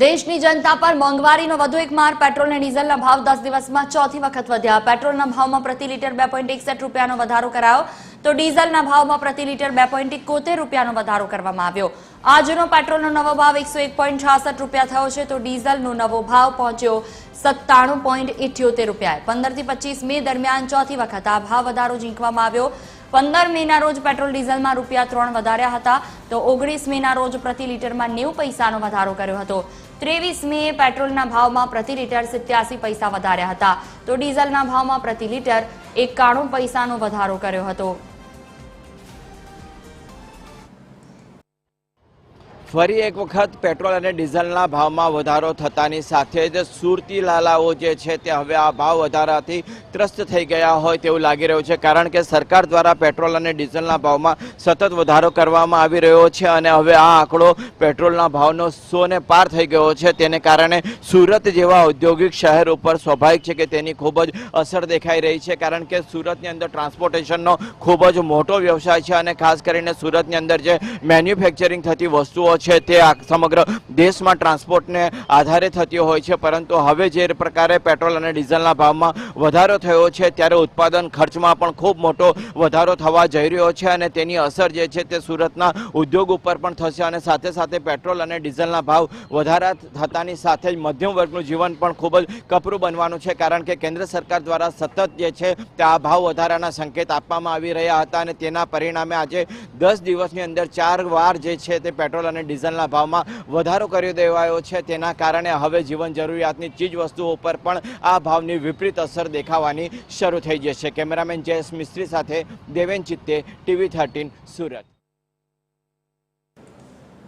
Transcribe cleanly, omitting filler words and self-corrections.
દેશની જનતા પર મોંઘવારીનો વધુ એક માર। પેટ્રોલ અને ડીઝલના ભાવ 10 દિવસમાં ચોથી વખત વધ્યા। પેટ્રોલના ભાવમાં પ્રતિ લીટર 2.61 રૂપિયાનો વધારો કરાયો તો ડીઝલના ભાવમાં પ્રતિ લીટર 2.71 રૂપિયાનો વધારો કરવામાં આવ્યો। આજનો પેટ્રોલનો નવો ભાવ 101.66 રૂપિયા થયો છે તો ડીઝલનો નવો ભાવ પહોંચ્યો 97.78 રૂપિયાએ। 15 થી 25 મે દરમિયાન ચોથી વખત આ ભાવ વધારો ઝીંકવામાં આવ્યો। 15 મેના રોજ પેટ્રોલ ડીઝલમાં ₹3 વધાર્યા હતા તો 19 મેના રોજ પ્રતિ લીટરમાં 90 પૈસાનો વધારો કર્યો હતો। 23 મેએ પેટ્રોલના ભાવમાં પ્રતિ લીટર 87 પૈસા વધાર્યા હતા તો ડીઝલના ભાવમાં પ્રતિ લીટર 91 પૈસાનો વધારો કર્યો હતો। ફરી એક વખત પેટ્રોલ અને ડીઝલના ભાવમાં વધારો થતાની સાથે જ સુરતી લાલાઓ જે છે તે હવે આ ભાવ વધારાથી ત્રસ્ત થઈ ગયા હોય તેવું લાગી રહ્યું છે, કારણ કે સરકાર દ્વારા પેટ્રોલ અને ડીઝલના ભાવમાં સતત વધારો કરવામાં આવી રહ્યો છે અને હવે આ આંકડો પેટ્રોલના ભાવનો 100 ને પાર થઈ ગયો છે। તેને કારણે સુરત જેવા ઔદ્યોગિક શહેર ઉપર સ્વાભાવિક છે કે તેની ખૂબ જ અસર દેખાઈ રહી છે, કારણ કે સુરતની અંદર ટ્રાન્સપોર્ટેશનનો ખૂબ જ મોટો વ્યવસાય છે અને ખાસ કરીને સુરતની અંદર જે મેન્યુફેક્ચરિંગ થતી વસ્તુઓ છે તે સમગ્ર દેશમાં ટ્રાન્સપોર્ટને આધારે થતી હોય છે, પરંતુ હવે જે પ્રકારે પેટ્રોલ અને ડીઝલના ભાવમાં વધારો થયો છે ત્યારે ઉત્પાદન ખર્ચમાં પણ ખૂબ મોટો વધારો થવા જઈ રહ્યો છે અને તેની અસર જે છે તે સુરતના ઉદ્યોગ ઉપર પણ થશે અને સાથે સાથે પેટ્રોલ અને ડીઝલના ભાવ વધારા થતાની સાથે જ મધ્યમ વર્ગનું જીવન પણ ખૂબ જ કપરું બનવાનું છે, કારણ કે કેન્દ્ર સરકાર દ્વારા સતત જે છે તે આ ભાવ વધારાના સંકેત આપવામાં આવી રહ્યા હતા અને તેના પરિણામે આજે 10 દિવસની અંદર 4 વાર જે છે તે પેટ્રોલ અને ડીઝલના ભાવમાં વધારો કરી દેવાયો છે। તેના કારણે હવે જીવન જરૂરિયાતની ચીજ વસ્તુઓ પર પણ આ ભાવની વિપરીત અસર દેખાવાની શરૂ થઈ જશે। કેમેરામેન જયેશ મિસ્ત્રી સાથે દેવેન ચિત્તે, TV13 સુરત।